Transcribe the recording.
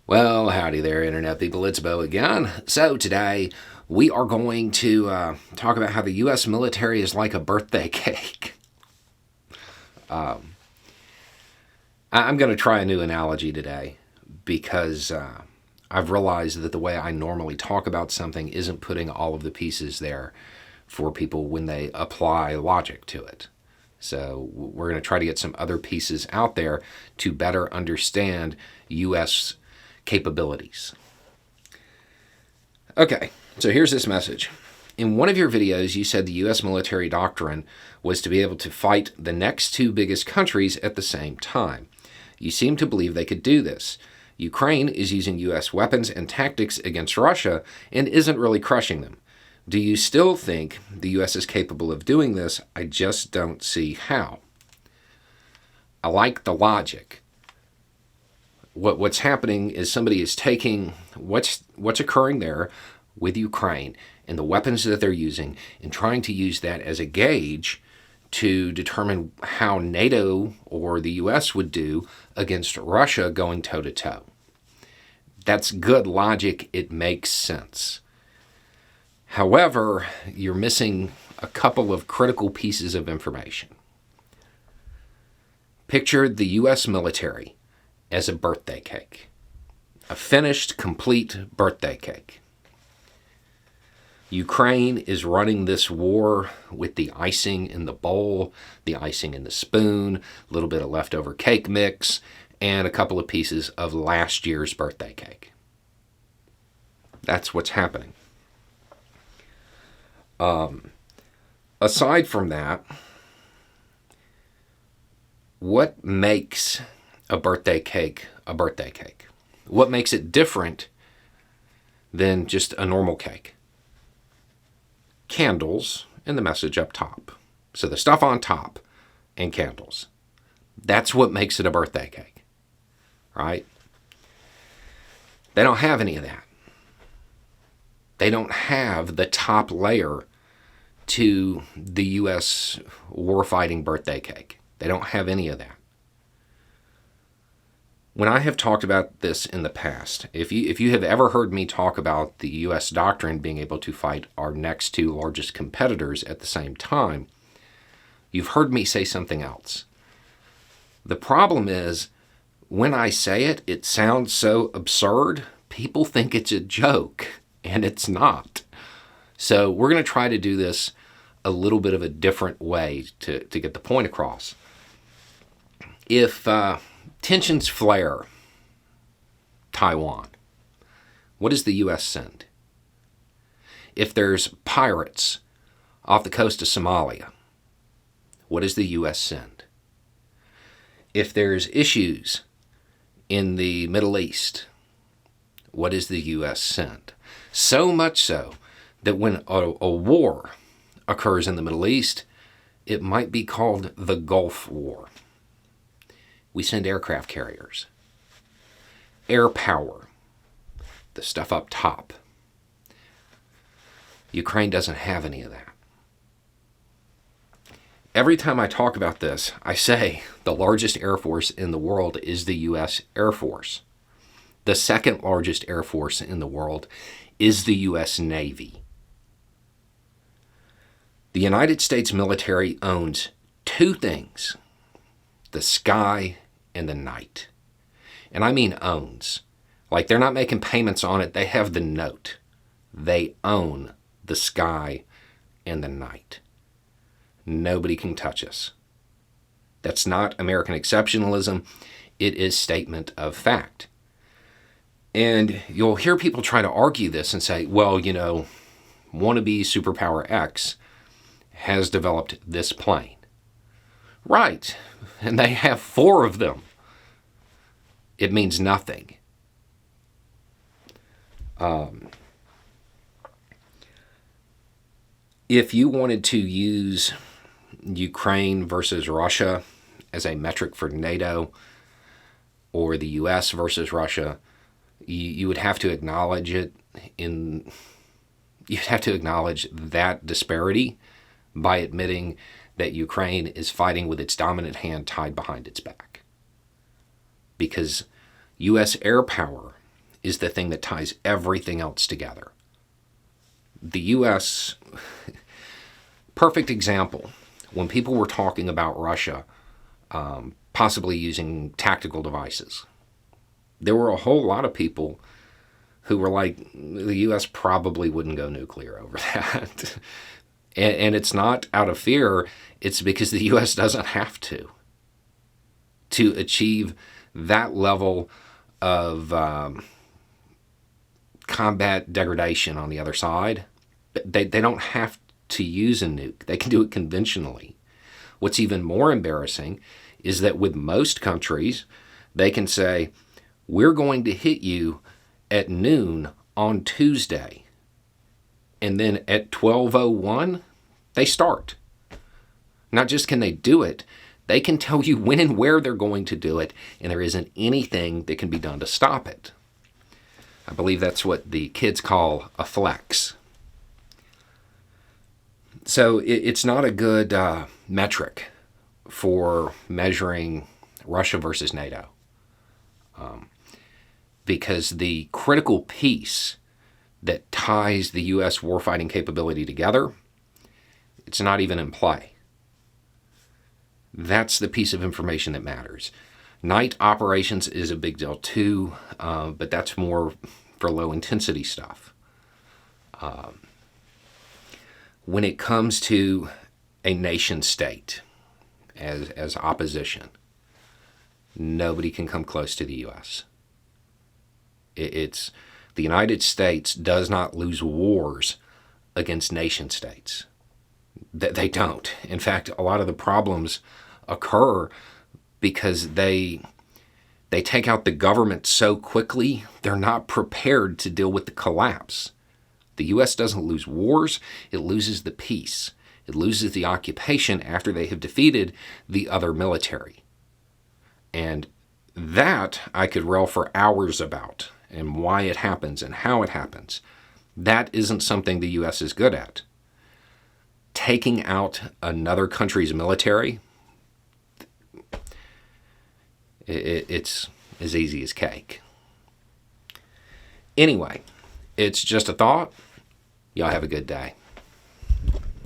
Well, howdy there, Internet people. It's Bo again. So, today we are going to talk about how the U.S. military is like a birthday cake. I'm going to try a new analogy today because I've realized that the way I normally talk about something isn't putting all of the pieces there for people when they apply logic to it. So, we're going to try to get some other pieces out there to better understand U.S. capabilities. Okay, so here's this message. In one of your videos, you said the U.S. military doctrine was to be able to fight the next two biggest countries at the same time. You seem to believe they could do this. Ukraine is using U.S. weapons and tactics against Russia and isn't really crushing them. Do you still think the U.S. is capable of doing this? I just don't see how. I like the logic. What's happening is somebody is taking what's occurring there with Ukraine and the weapons that they're using and trying to use that as a gauge to determine how NATO or the U.S. would do against Russia going toe-to-toe. That's good logic. It makes sense. However, you're missing a couple of critical pieces of information. Picture the U.S. military as a birthday cake, a finished, complete birthday cake. Ukraine is running this war with the icing in the bowl, the icing in the spoon, a little bit of leftover cake mix, and a couple of pieces of last year's birthday cake. That's what's happening. Aside from that, what makes a birthday cake a birthday cake? What makes it different than just a normal cake? Candles and the message up top. So the stuff on top and candles. That's what makes it a birthday cake, right? They don't have any of that. They don't have the top layer to the U.S. warfighting birthday cake. They don't have any of that. When I have talked about this in the past, if you have ever heard me talk about the U.S. doctrine being able to fight our next two largest competitors at the same time, you've heard me say something else. The problem is, when I say it, it sounds so absurd, people think it's a joke, and it's not. So we're going to try to do this a little bit of a different way to get the point across. If tensions flare Taiwan, what does the U.S. send? If there's pirates off the coast of Somalia, what does the U.S. send? If there's issues in the Middle East, what does the U.S. send? So much so that when a war occurs in the Middle East, it might be called the Gulf War. We send aircraft carriers, air power, the stuff up top. Ukraine doesn't have any of that. Every time I talk about this, I say the largest air force in the world is the U.S. Air Force. The second largest air force in the world is the U.S. Navy. The United States military owns two things: the sky and the night. And I mean owns. Like, they're not making payments on it. They have the note. They own the sky and the night. Nobody can touch us. That's not American exceptionalism. It is statement of fact. And you'll hear people try to argue this and say, well, wannabe superpower X has developed this plane. Right. And they have 4 of them. It means nothing. If you wanted to use Ukraine versus Russia as a metric for NATO, or the U.S. versus Russia, you would have to acknowledge it you'd have to acknowledge that disparity by admitting that Ukraine is fighting with its dominant hand tied behind its back. Because U.S. air power is the thing that ties everything else together. The U.S., perfect example, when people were talking about Russia possibly using tactical devices, there were a whole lot of people who were like, the U.S. probably wouldn't go nuclear over that. And it's not out of fear, it's because the U.S. doesn't have to achieve that level of combat degradation on the other side. They don't have to use a nuke. They can do it conventionally. What's even more embarrassing is that with most countries, they can say, we're going to hit you at noon on Tuesday. And then at 12:01, they start. Not just can they do it, they can tell you when and where they're going to do it, and there isn't anything that can be done to stop it. I believe that's what the kids call a flex. So it's not a good metric for measuring Russia versus NATO. Because the critical piece that ties the U.S. warfighting capability together, it's not even in play. That's the piece of information that matters. Night operations is a big deal too, but that's more for low intensity stuff. When it comes to a nation state as opposition, nobody can come close to the U.S. It's the United States does not lose wars against nation states. They don't. In fact, a lot of the problems occur because they take out the government so quickly, they're not prepared to deal with the collapse. The U.S. doesn't lose wars, it loses the peace. It loses the occupation after they have defeated the other military. And that I could rail for hours about, and why it happens and how it happens. That isn't something the U.S. is good at. Taking out another country's military, it's as easy as cake. Anyway, it's just a thought. Y'all have a good day.